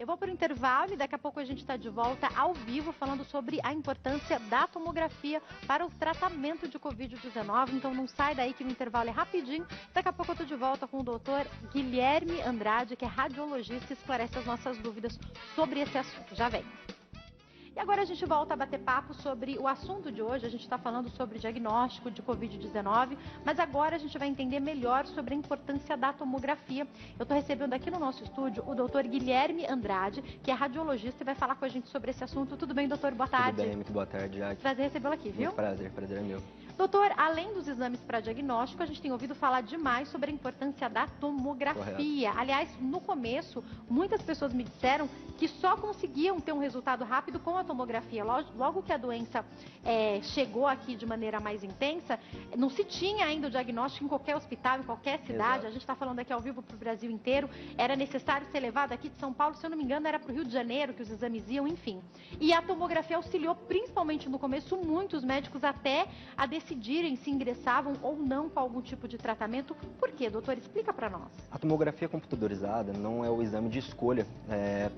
Eu vou para o intervalo e daqui a pouco a gente está de volta ao vivo falando sobre a importância da tomografia para o tratamento de Covid-19. Então não sai daí que o intervalo é rapidinho. Daqui a pouco eu estou de volta com o doutor Guilherme Andrade, que é radiologista e esclarece as nossas dúvidas sobre esse assunto. Já vem. E agora a gente volta a bater papo sobre o assunto de hoje. A gente está falando sobre diagnóstico de Covid-19, mas agora a gente vai entender melhor sobre a importância da tomografia. Eu estou recebendo aqui no nosso estúdio o doutor Guilherme Andrade, que é radiologista e vai falar com a gente sobre esse assunto. Tudo bem, doutor? Boa tarde. Tudo bem, muito boa tarde, Jaque. Prazer recebê-lo aqui, viu? Muito prazer é meu. Doutor, além dos exames para diagnóstico, a gente tem ouvido falar demais sobre a importância da tomografia. Correto. Aliás, no começo, muitas pessoas me disseram que só conseguiam ter um resultado rápido com a tomografia. Logo que a doença chegou aqui de maneira mais intensa, não se tinha ainda o diagnóstico em qualquer hospital, em qualquer cidade. Exato. A gente está falando aqui ao vivo para o Brasil inteiro. Era necessário ser levado aqui de São Paulo, se eu não me engano, era para o Rio de Janeiro que os exames iam, enfim. E a tomografia auxiliou, principalmente no começo, muitos médicos até a decidirem se ingressavam ou não com algum tipo de tratamento. Por quê, doutor? Explica para nós. A tomografia computadorizada não é o exame de escolha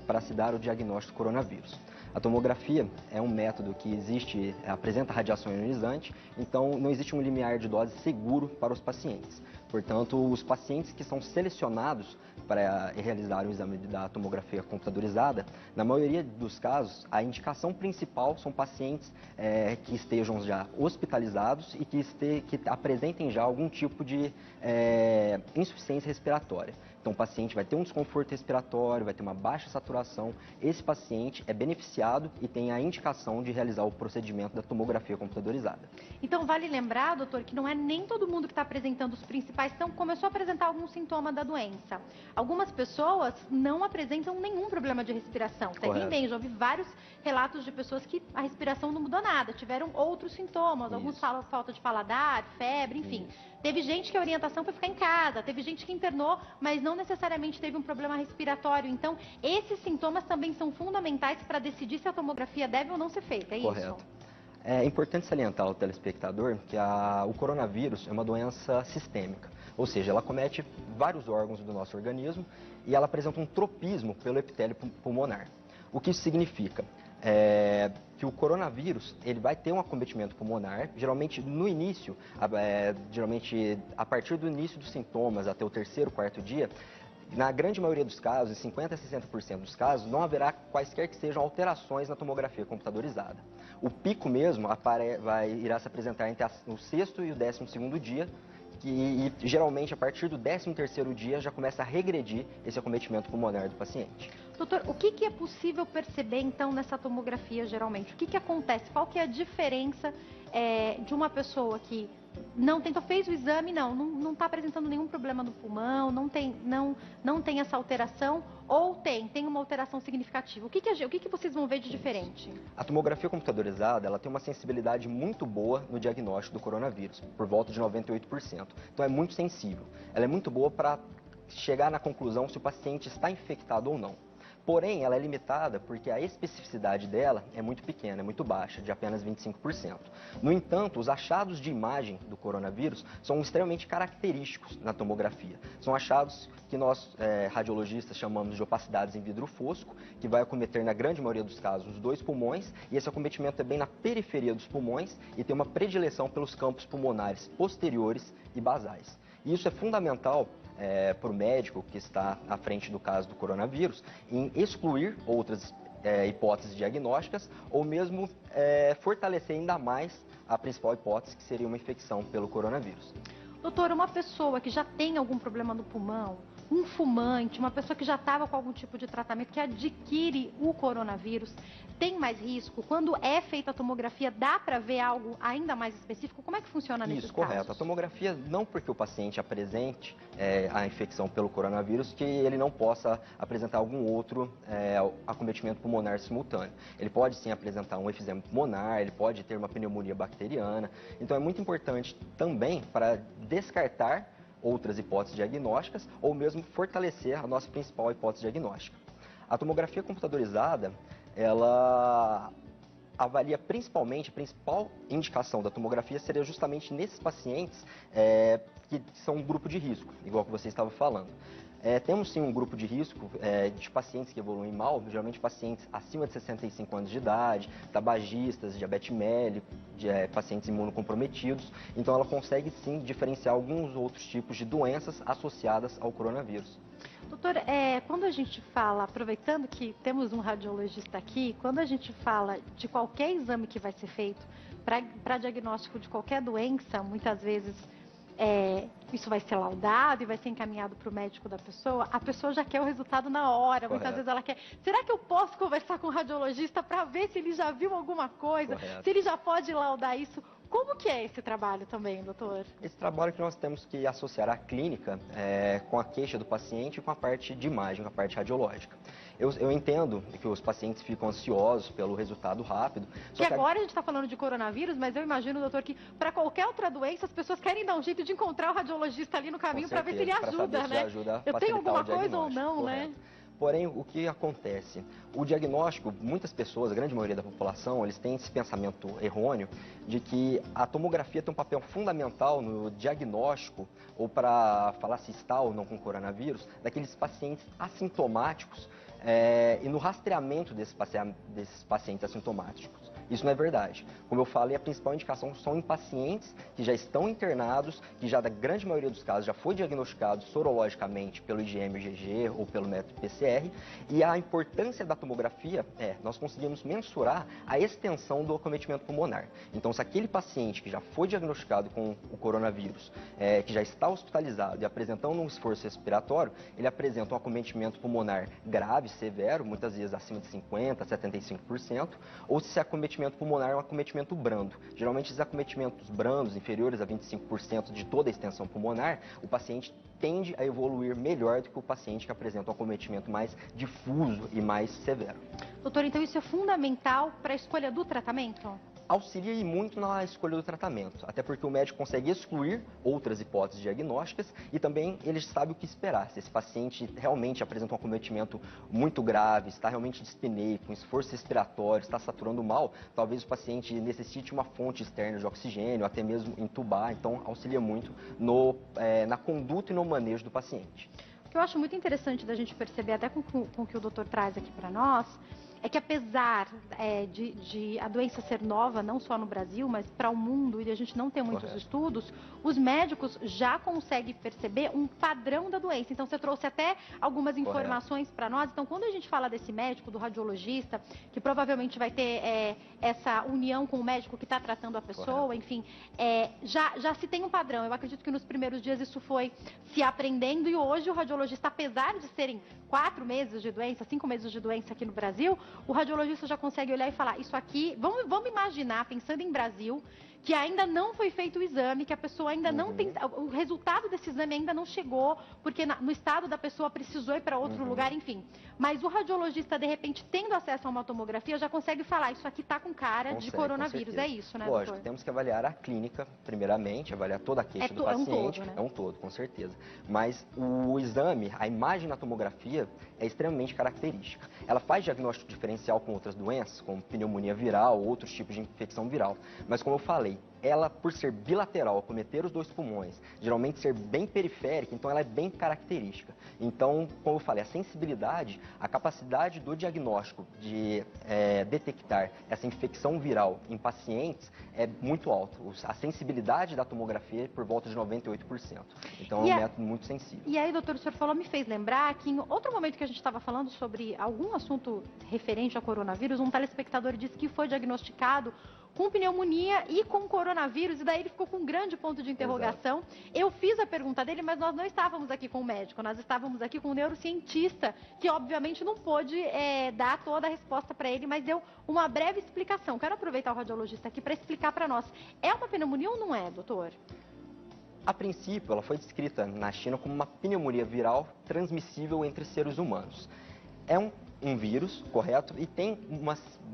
para se dar o diagnóstico do coronavírus. A tomografia é um método que apresenta radiação ionizante, então não existe um limiar de dose seguro para os pacientes. Portanto, os pacientes que são selecionados para realizar o exame da tomografia computadorizada, na maioria dos casos, a indicação principal são pacientes que estejam já hospitalizados e que apresentem já algum tipo de insuficiência respiratória. Então, o paciente vai ter um desconforto respiratório, vai ter uma baixa saturação. Esse paciente é beneficiado e tem a indicação de realizar o procedimento da tomografia computadorizada. Então, vale lembrar, doutor, que não é nem todo mundo que está apresentando os principais, então começou a apresentar algum sintoma da doença. Algumas pessoas não apresentam nenhum problema de respiração. Seguem bem, já ouvi vários relatos de pessoas que a respiração não mudou nada, tiveram outros sintomas, alguns falam falta de paladar, febre, enfim. Isso. Teve gente que a orientação foi ficar em casa, teve gente que internou, mas não necessariamente teve um problema respiratório. Então, esses sintomas também são fundamentais para decidir se a tomografia deve ou não ser feita, é isso? Correto. É importante salientar ao telespectador que o coronavírus é uma doença sistêmica, ou seja, ela comete vários órgãos do nosso organismo e ela apresenta um tropismo pelo epitélio pulmonar. O que isso significa? Que o coronavírus ele vai ter um acometimento pulmonar, geralmente no início, geralmente a partir do início dos sintomas até o terceiro, quarto dia. Na grande maioria dos casos, em 50% a 60% dos casos, não haverá quaisquer que sejam alterações na tomografia computadorizada. O pico mesmo irá se apresentar entre o sexto e o 12º dia, e geralmente a partir do 13º dia já começa a regredir esse acometimento pulmonar do paciente. Doutor, o que é possível perceber então nessa tomografia geralmente? O que acontece? Qual que é a diferença de uma pessoa que não tentou, fez o exame, não está apresentando nenhum problema no pulmão, não tem essa alteração, ou tem uma alteração significativa? O que vocês vão ver de diferente? A tomografia computadorizada ela tem uma sensibilidade muito boa no diagnóstico do coronavírus, por volta de 98%. Então é muito sensível. Ela é muito boa para chegar na conclusão se o paciente está infectado ou não. Porém, ela é limitada porque a especificidade dela é muito pequena, é muito baixa, de apenas 25%. No entanto, os achados de imagem do coronavírus são extremamente característicos na tomografia. São achados que nós, radiologistas, chamamos de opacidades em vidro fosco, que vai acometer, na grande maioria dos casos, os dois pulmões, e esse acometimento é bem na periferia dos pulmões e tem uma predileção pelos campos pulmonares posteriores e basais. E isso é fundamental para o médico que está à frente do caso do coronavírus em excluir outras hipóteses diagnósticas ou mesmo fortalecer ainda mais a principal hipótese, que seria uma infecção pelo coronavírus. Doutor, uma pessoa que já tem algum problema no pulmão, um fumante, uma pessoa que já estava com algum tipo de tratamento, que adquire o coronavírus, tem mais risco? Quando é feita a tomografia, dá para ver algo ainda mais específico? Como é que funciona nesses casos? Isso, correto. A tomografia, não porque o paciente apresente a infecção pelo coronavírus, que ele não possa apresentar algum outro acometimento pulmonar simultâneo. Ele pode sim apresentar um efizema pulmonar, ele pode ter uma pneumonia bacteriana. Então é muito importante também para descartar outras hipóteses diagnósticas ou mesmo fortalecer a nossa principal hipótese diagnóstica. A tomografia computadorizada, ela avalia principalmente, a principal indicação da tomografia seria justamente nesses pacientes que são um grupo de risco, igual que você estava falando. Temos sim um grupo de risco de pacientes que evoluem mal, geralmente pacientes acima de 65 anos de idade, tabagistas, diabetes mellitus, pacientes imunocomprometidos. Então ela consegue sim diferenciar alguns outros tipos de doenças associadas ao coronavírus. Doutor, quando a gente fala, aproveitando que temos um radiologista aqui, quando a gente fala de qualquer exame que vai ser feito para diagnóstico de qualquer doença, muitas vezes isso vai ser laudado e vai ser encaminhado para o médico da pessoa, a pessoa já quer o resultado na hora. Correto. Muitas vezes ela quer, será que eu posso conversar com o radiologista para ver se ele já viu alguma coisa, correto, se ele já pode laudar isso? Como que é esse trabalho também, doutor? Esse trabalho que nós temos que associar a clínica com a queixa do paciente e com a parte de imagem, com a parte radiológica. Eu entendo que os pacientes ficam ansiosos pelo resultado rápido. Que agora a gente está falando de coronavírus, mas eu imagino, doutor, que para qualquer outra doença as pessoas querem dar um jeito de encontrar o radiologista ali no caminho para ver se ele ajuda, né? Eu tenho alguma coisa ou não, correto, né? Porém, o que acontece? O diagnóstico, muitas pessoas, a grande maioria da população, eles têm esse pensamento errôneo de que a tomografia tem um papel fundamental no diagnóstico, ou para falar se está ou não com coronavírus, daqueles pacientes assintomáticos e no rastreamento desses pacientes assintomáticos. Isso não é verdade. Como eu falei, a principal indicação são em pacientes que já estão internados, que já da grande maioria dos casos já foi diagnosticado sorologicamente pelo IgM-IgG ou pelo método PCR, e a importância da tomografia nós conseguimos mensurar a extensão do acometimento pulmonar. Então, se aquele paciente que já foi diagnosticado com o coronavírus, que já está hospitalizado e apresentando um esforço respiratório, ele apresenta um acometimento pulmonar grave, severo, muitas vezes acima de 50%, 75%, ou se acometimento pulmonar é um acometimento brando. Geralmente, os acometimentos brandos, inferiores a 25% de toda a extensão pulmonar, o paciente tende a evoluir melhor do que o paciente que apresenta um acometimento mais difuso e mais severo. Doutor, então isso é fundamental para a escolha do tratamento? Auxilia muito na escolha do tratamento, até porque o médico consegue excluir outras hipóteses diagnósticas e também ele sabe o que esperar. Se esse paciente realmente apresenta um acometimento muito grave, está realmente dispneico, com esforço respiratório, está saturando mal, talvez o paciente necessite uma fonte externa de oxigênio, até mesmo entubar, então auxilia muito na conduta e no manejo do paciente. O que eu acho muito interessante da gente perceber, até com o que o doutor traz aqui para nós, é que apesar de a doença ser nova, não só no Brasil, mas para o mundo, e a gente não ter muitos estudos, os médicos já conseguem perceber um padrão da doença. Então, você trouxe até algumas informações para nós. Então, quando a gente fala desse médico, do radiologista, que provavelmente vai ter essa união com o médico que está tratando a pessoa, enfim, já se tem um padrão. Eu acredito que nos primeiros dias isso foi se aprendendo, e hoje o radiologista, apesar de serem 4 meses de doença, 5 meses de doença aqui no Brasil, o radiologista já consegue olhar e falar, isso aqui, vamos imaginar, pensando em Brasil, que ainda não foi feito o exame, que a pessoa ainda não tem, o resultado desse exame ainda não chegou, porque no estado da pessoa precisou ir para outro lugar, enfim. Mas o radiologista, de repente, tendo acesso a uma tomografia, já consegue falar, isso aqui está com cara de coronavírus, é isso, né, Lógico, doutor? temos que avaliar a clínica, primeiramente, avaliar toda a queixa do paciente. É um todo, né? É um todo, com certeza. Mas o exame, a imagem na tomografia, é extremamente característica. Ela faz diagnóstico diferencial com outras doenças, como pneumonia viral, outros tipos de infecção viral. Mas, como eu falei, ela, por ser bilateral, acometer os dois pulmões, geralmente ser bem periférica, então ela é bem característica. Então, como eu falei, a sensibilidade, a capacidade do diagnóstico de detectar essa infecção viral em pacientes é muito alta. A sensibilidade da tomografia é por volta de 98%. Então, é um método muito sensível. E aí, doutor, o senhor falou, me fez lembrar que em outro momento que a gente estava falando sobre algum assunto referente ao coronavírus, um telespectador disse que foi diagnosticado com pneumonia e com coronavírus, e daí ele ficou com um grande ponto de interrogação. Exato. Eu fiz a pergunta dele, mas nós não estávamos aqui com o médico, nós estávamos aqui com o neurocientista, que obviamente não pôde dar toda a resposta para ele, mas deu uma breve explicação. Quero aproveitar o radiologista aqui para explicar para nós. É uma pneumonia ou não é, doutor? A princípio, ela foi descrita na China como uma pneumonia viral transmissível entre seres humanos. É um vírus, correto? E tem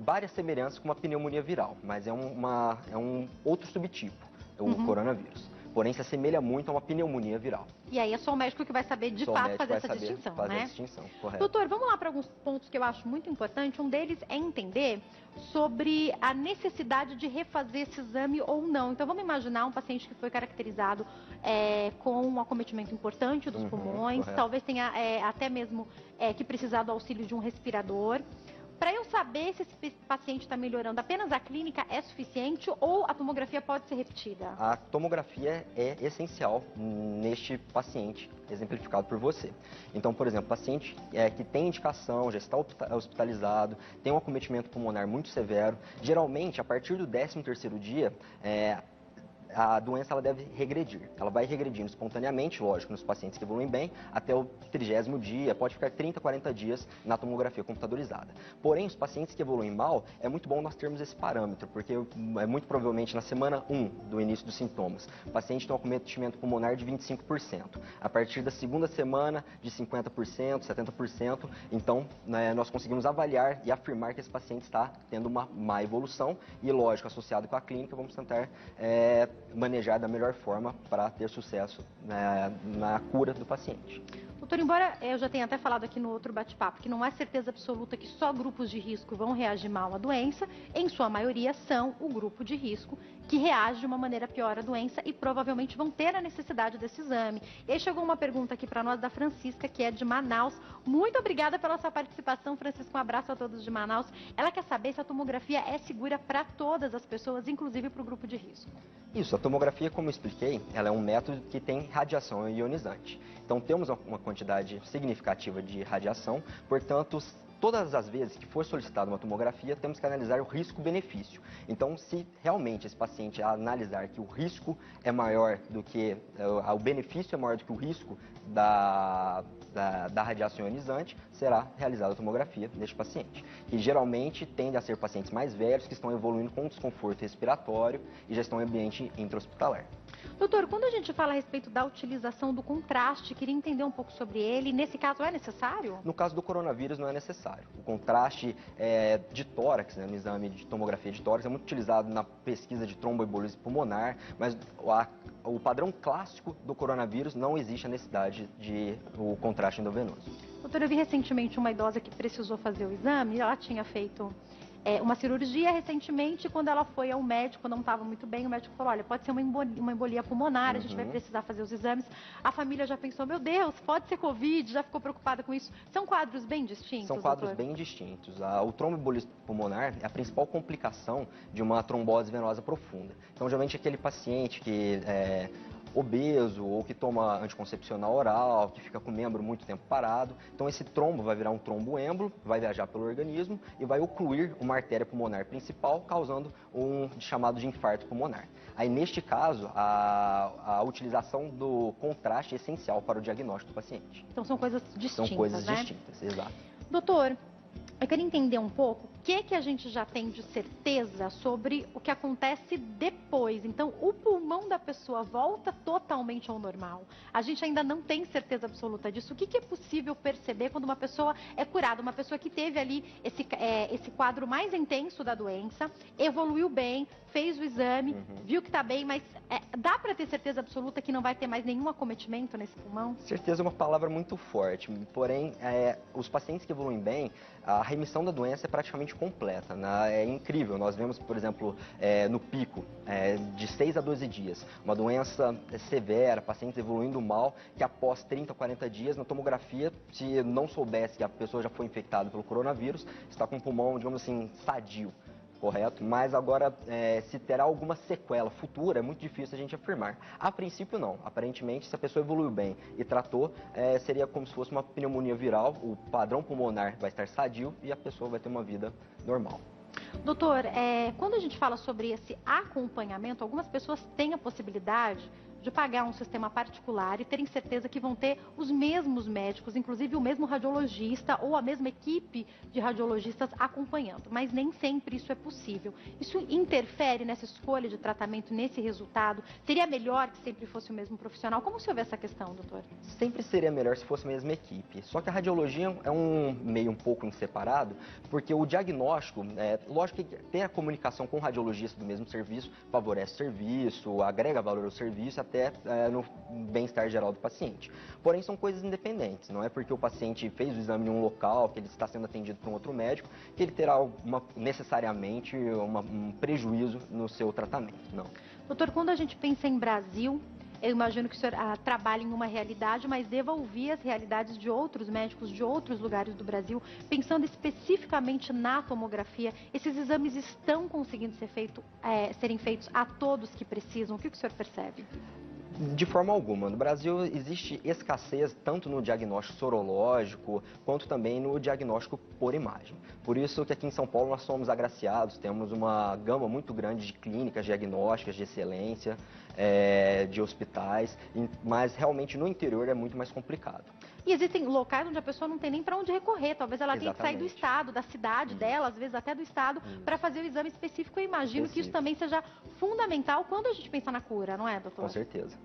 várias semelhanças com uma pneumonia viral, mas é um outro subtipo, o coronavírus. porém se assemelha muito a uma pneumonia viral. E aí é só o médico que vai saber de fato fazer essa distinção, né? Correto. Doutor, vamos lá para alguns pontos que eu acho muito importante. Um deles é entender sobre a necessidade de refazer esse exame ou não. Então vamos imaginar um paciente que foi caracterizado com um acometimento importante dos pulmões, correto. talvez tenha até mesmo que precisar do auxílio de um respirador. Para eu saber se esse paciente está melhorando, apenas a clínica é suficiente ou a tomografia pode ser repetida? A tomografia é essencial neste paciente, exemplificado por você. Então, por exemplo, paciente que tem indicação, já está hospitalizado, tem um acometimento pulmonar muito severo, geralmente, a partir do 13º dia, a doença ela deve regredir. Ela vai regredindo espontaneamente, lógico, nos pacientes que evoluem bem, até o 30º dia, pode ficar 30, 40 dias na tomografia computadorizada. Porém, os pacientes que evoluem mal, é muito bom nós termos esse parâmetro, porque muito provavelmente na semana 1 do início dos sintomas, o paciente tem um acometimento pulmonar de 25%. A partir da segunda semana, de 50%, 70%, então nós conseguimos avaliar e afirmar que esse paciente está tendo uma má evolução e, lógico, associado com a clínica, vamos tentar manejar da melhor forma para ter sucesso na cura do paciente. Doutor, embora eu já tenha até falado aqui no outro bate-papo que não há certeza absoluta que só grupos de risco vão reagir mal à doença, em sua maioria são o grupo de risco que reage de uma maneira pior à doença e provavelmente vão ter a necessidade desse exame. E aí chegou uma pergunta aqui para nós da Francisca, que é de Manaus. Muito obrigada pela sua participação, Francisca. Um abraço a todos de Manaus. Ela quer saber se a tomografia é segura para todas as pessoas, inclusive para o grupo de risco. Isso, a tomografia, como eu expliquei, ela é um método que tem radiação ionizante. Então, temos uma quantidade significativa de radiação, portanto, todas as vezes que for solicitada uma tomografia, temos que analisar o risco-benefício. Então, se realmente esse paciente analisar que o risco é maior do que, o benefício é maior do que o risco da radiação ionizante, será realizada a tomografia neste paciente. Que geralmente tende a ser pacientes mais velhos, que estão evoluindo com desconforto respiratório e já estão em ambiente intra-hospitalar. Doutor, quando a gente fala a respeito da utilização do contraste, queria entender um pouco sobre ele. Nesse caso, é necessário? No caso do coronavírus, não é necessário. O contraste de tórax, no exame de tomografia de tórax, é muito utilizado na pesquisa de tromboembolismo pulmonar, mas o padrão clássico do coronavírus não existe a necessidade de o contraste endovenoso. Doutor, eu vi recentemente uma idosa que precisou fazer o exame, ela tinha feito uma cirurgia recentemente, quando ela foi ao médico, não estava muito bem, o médico falou, olha, pode ser uma embolia pulmonar, a gente vai precisar fazer os exames. A família já pensou, meu Deus, pode ser Covid, já ficou preocupada com isso. São quadros bem distintos, São quadros doutor? bem distintos. O tromboembolismo pulmonar é a principal complicação de uma trombose venosa profunda. Então, geralmente, aquele paciente que obeso ou que toma anticoncepcional oral, que fica com o membro muito tempo parado. Então esse trombo vai virar um tromboêmbolo, vai viajar pelo organismo e vai ocluir uma artéria pulmonar principal, causando um chamado de infarto pulmonar. Aí neste caso, a utilização do contraste é essencial para o diagnóstico do paciente. Então são coisas distintas, São coisas né? distintas, exato. Doutor, eu queria entender um pouco o que a gente já tem de certeza sobre o que acontece depois. Então, o pulmão da pessoa volta totalmente ao normal. A gente ainda não tem certeza absoluta disso. O que é possível perceber quando uma pessoa é curada? Uma pessoa que teve ali esse quadro mais intenso da doença, evoluiu bem, fez o exame, viu que está bem, mas dá para ter certeza absoluta que não vai ter mais nenhum acometimento nesse pulmão? Certeza é uma palavra muito forte, porém, os pacientes que evoluem bem, a remissão da doença é praticamente completa, né? É incrível, nós vemos, por exemplo, no pico, de 6 a 12 dias, uma doença severa, pacientes evoluindo mal, que após 30, 40 dias, na tomografia, se não soubesse que a pessoa já foi infectada pelo coronavírus, está com o pulmão, digamos assim, sadio. Correto? Mas agora, se terá alguma sequela futura, é muito difícil a gente afirmar. A princípio, não. Aparentemente, se a pessoa evoluiu bem e tratou, seria como se fosse uma pneumonia viral, o padrão pulmonar vai estar sadio e a pessoa vai ter uma vida normal. Doutor, quando a gente fala sobre esse acompanhamento, algumas pessoas têm a possibilidade de pagar um sistema particular e terem certeza que vão ter os mesmos médicos, inclusive o mesmo radiologista ou a mesma equipe de radiologistas acompanhando, mas nem sempre isso é possível. Isso interfere nessa escolha de tratamento, nesse resultado? Seria melhor que sempre fosse o mesmo profissional? Como o senhor vê essa questão, doutor? Sempre seria melhor se fosse a mesma equipe, só que a radiologia é um meio um pouco inseparado, porque o diagnóstico, lógico que ter a comunicação com o radiologista do mesmo serviço favorece o serviço, agrega valor ao serviço, até no bem-estar geral do paciente. Porém, são coisas independentes, não é porque o paciente fez o exame em um local, que ele está sendo atendido por um outro médico, que ele terá necessariamente um prejuízo no seu tratamento, não. Doutor, quando a gente pensa em Brasil, eu imagino que o senhor trabalha em uma realidade, mas deva ouvir as realidades de outros médicos de outros lugares do Brasil, pensando especificamente na tomografia. Esses exames estão conseguindo serem feitos a todos que precisam? O que o senhor percebe? De forma alguma. No Brasil existe escassez tanto no diagnóstico sorológico quanto também no diagnóstico por imagem. Por isso que aqui em São Paulo nós somos agraciados, temos uma gama muito grande de clínicas diagnósticas de excelência, de hospitais, mas realmente no interior é muito mais complicado. E existem locais onde a pessoa não tem nem para onde recorrer. Talvez ela tenha que sair do estado, da cidade dela, às vezes até do estado, para fazer o exame específico. Eu imagino que isso também seja fundamental quando a gente pensa na cura, não é, doutor? Com certeza.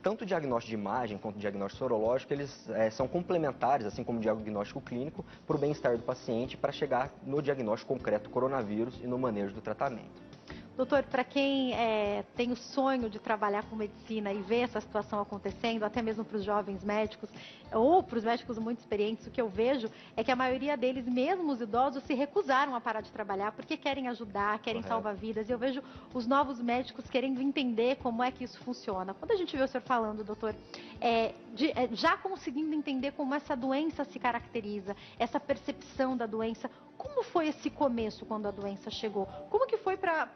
Tanto o diagnóstico de imagem quanto o diagnóstico sorológico, eles são complementares, assim como o diagnóstico clínico, para o bem-estar do paciente, para chegar no diagnóstico concreto do coronavírus e no manejo do tratamento. Doutor, para quem tem o sonho de trabalhar com medicina e ver essa situação acontecendo, até mesmo para os jovens médicos ou para os médicos muito experientes, o que eu vejo é que a maioria deles, mesmo os idosos, se recusaram a parar de trabalhar porque querem ajudar, querem salvar vidas. E eu vejo os novos médicos querendo entender como é que isso funciona. Quando a gente vê o senhor falando, doutor, já conseguindo entender como essa doença se caracteriza, essa percepção da doença, como foi esse começo quando a doença chegou? Como que foi para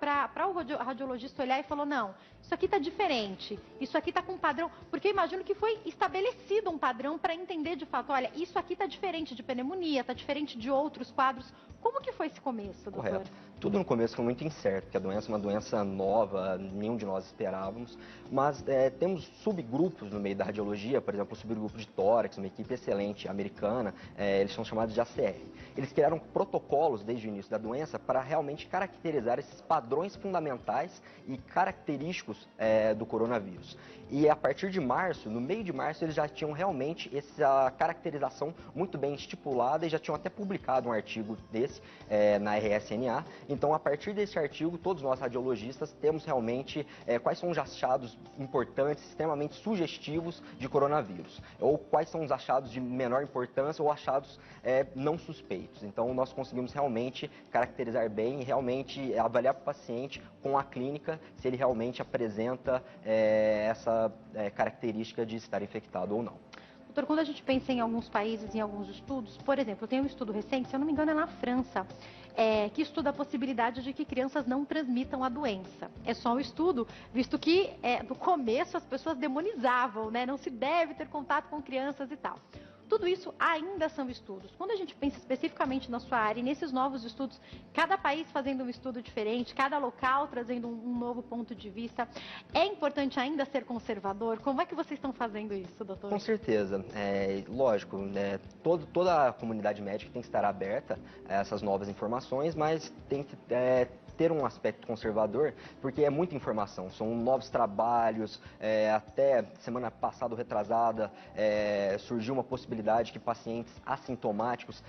o radiologista olhar e falou, não, isso aqui está diferente, isso aqui está com um padrão, porque eu imagino que foi estabelecido um padrão para entender de fato, olha, isso aqui está diferente de pneumonia, está diferente de outros quadros. Como que foi esse começo, doutor? Correto. Tudo no começo foi muito incerto, porque a doença é uma doença nova, nenhum de nós esperávamos, mas temos subgrupos no meio da radiologia, por exemplo, o subgrupo de tórax, uma equipe excelente americana, eles são chamados de ACR. Eles criaram protocolos desde o início da doença para realmente caracterizar esses padrões fundamentais e característicos do coronavírus. E a partir de março, no meio de março, eles já tinham realmente essa caracterização muito bem estipulada e já tinham até publicado um artigo desse na RSNA. Então, a partir desse artigo, todos nós radiologistas temos realmente quais são os achados importantes, extremamente sugestivos de coronavírus, ou quais são os achados de menor importância ou achados não suspeitos. Então, nós conseguimos realmente caracterizar bem e realmente avaliar para o paciente com a clínica se ele realmente apresenta essa característica de estar infectado ou não. Doutor, quando a gente pensa em alguns países, em alguns estudos, por exemplo, tem um estudo recente, se eu não me engano é na França, que estuda a possibilidade de que crianças não transmitam a doença. É só um estudo, visto que no começo as pessoas demonizavam, né? Não se deve ter contato com crianças e tal. Tudo isso ainda são estudos. Quando a gente pensa especificamente na sua área e nesses novos estudos, cada país fazendo um estudo diferente, cada local trazendo um novo ponto de vista, é importante ainda ser conservador? Como é que vocês estão fazendo isso, doutor? Com certeza. Lógico, toda a comunidade médica tem que estar aberta a essas novas informações, mas tem que ter um aspecto conservador, porque é muita informação, são novos trabalhos, até semana passada ou retrasada surgiu uma possibilidade que pacientes assintomáticos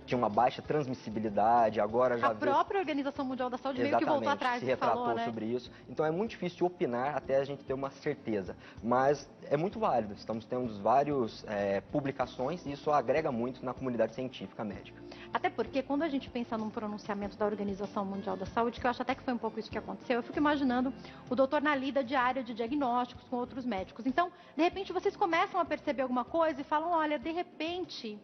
tinham uma baixa transmissibilidade, agora já a própria Organização Mundial da Saúde meio que voltou atrás se retratou falou, né? sobre isso, então é muito difícil opinar até a gente ter uma certeza, mas é muito válido, estamos tendo várias publicações e isso agrega muito na comunidade científica médica. Até porque quando a gente pensa num pronunciamento da Organização Mundial da Saúde, que eu acho até que foi um pouco isso que aconteceu, eu fico imaginando o doutor na lida diária de diagnósticos com outros médicos. Então, de repente, vocês começam a perceber alguma coisa e falam, olha, de repente,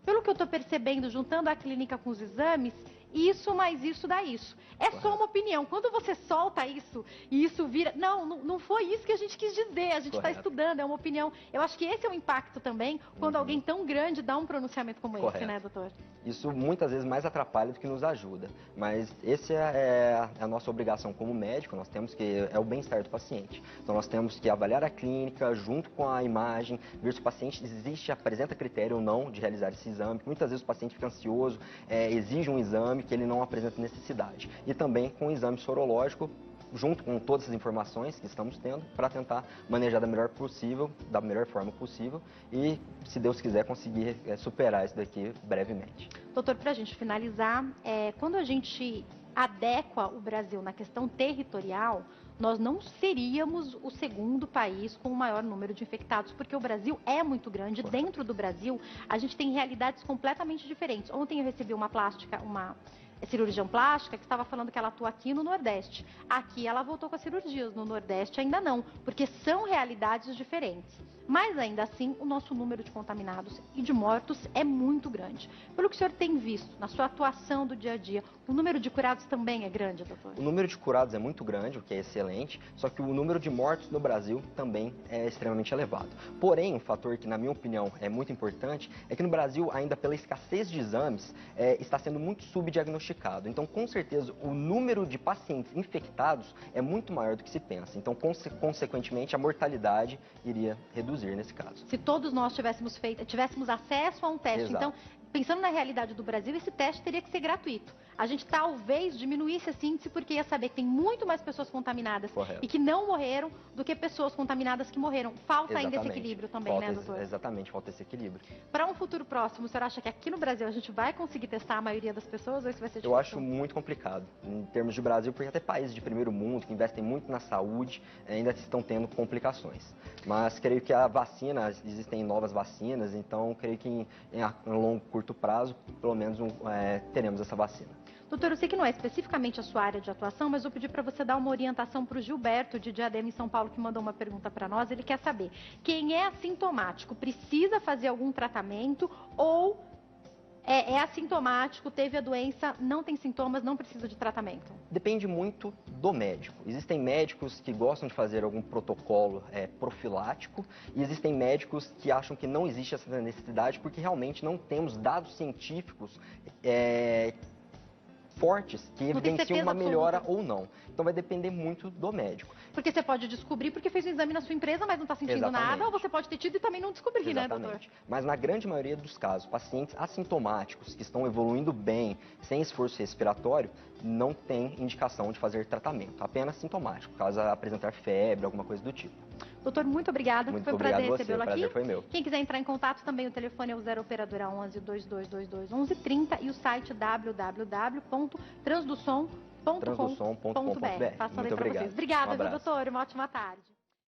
pelo que eu estou percebendo, juntando a clínica com os exames, isso mais isso dá isso. É só uma opinião. Quando você solta isso e isso vira... Não foi isso que a gente quis dizer. A gente está estudando, é uma opinião. Eu acho que esse é o impacto também, quando alguém tão grande dá um pronunciamento como esse, né, doutor? Isso muitas vezes mais atrapalha do que nos ajuda. Mas essa é a nossa obrigação como médico, nós temos que... É o bem-estar do paciente. Então nós temos que avaliar a clínica junto com a imagem, ver se o paciente apresenta critério ou não de realizar esse exame. Muitas vezes o paciente fica ansioso, exige um exame que ele não apresenta necessidade. E também com o exame sorológico, junto com todas essas informações que estamos tendo, para tentar manejar da melhor forma possível e, se Deus quiser, conseguir superar isso daqui brevemente. Doutor, para a gente finalizar, quando a gente adequa o Brasil na questão territorial, nós não seríamos o segundo país com o maior número de infectados, porque o Brasil é muito grande. Dentro do Brasil, a gente tem realidades completamente diferentes. Ontem eu recebi uma cirurgião plástica que estava falando que ela atua aqui no Nordeste. Aqui ela voltou com as cirurgias, no Nordeste ainda não, porque são realidades diferentes. Mas ainda assim, o nosso número de contaminados e de mortos é muito grande. Pelo que o senhor tem visto na sua atuação do dia a dia, o número de curados também é grande, doutor? O número de curados é muito grande, o que é excelente, só que o número de mortos no Brasil também é extremamente elevado. Porém, um fator que, na minha opinião, é muito importante é que no Brasil, ainda pela escassez de exames, está sendo muito subdiagnosticado. Então, com certeza, o número de pacientes infectados é muito maior do que se pensa. Então, consequentemente, a mortalidade iria reduzir nesse caso. Se todos nós tivéssemos acesso a um teste, Exato. então, pensando na realidade do Brasil, esse teste teria que ser gratuito. A gente talvez diminuísse esse índice porque ia saber que tem muito mais pessoas contaminadas e que não morreram do que pessoas contaminadas que morreram. Falta ainda esse equilíbrio também, né, doutor? Exatamente, falta esse equilíbrio. Para um futuro próximo, o senhor acha que aqui no Brasil a gente vai conseguir testar a maioria das pessoas ou isso vai ser difícil? Eu acho muito complicado, em termos de Brasil, porque até países de primeiro mundo, que investem muito na saúde, ainda estão tendo complicações. Mas creio que a vacina, existem novas vacinas, então creio que em longo, curto prazo, pelo menos teremos essa vacina. Doutor, eu sei que não é especificamente a sua área de atuação, mas vou pedir para você dar uma orientação para o Gilberto, de Diadema, em São Paulo, que mandou uma pergunta para nós. Ele quer saber, quem é assintomático precisa fazer algum tratamento ou é assintomático, teve a doença, não tem sintomas, não precisa de tratamento? Depende muito do médico. Existem médicos que gostam de fazer algum protocolo profilático e existem médicos que acham que não existe essa necessidade porque realmente não temos dados científicos fortes que evidenciam uma melhora ou não. Então vai depender muito do médico. Porque você pode descobrir porque fez um exame na sua empresa, mas não está sentindo nada, ou você pode ter tido e também não descobrir, né, doutor? Mas na grande maioria dos casos, pacientes assintomáticos que estão evoluindo bem, sem esforço respiratório, não tem indicação de fazer tratamento, apenas sintomático, caso apresentar febre, alguma coisa do tipo. Doutor, muito obrigada. Muito foi um obrigado prazer recebê-lo aqui. O prazer foi meu. Quem quiser entrar em contato também, o telefone é o 0 operadora 11 2222 1130 e o site www.transdusom.com.br. Muito obrigado. Obrigada, viu, doutor? Uma ótima tarde.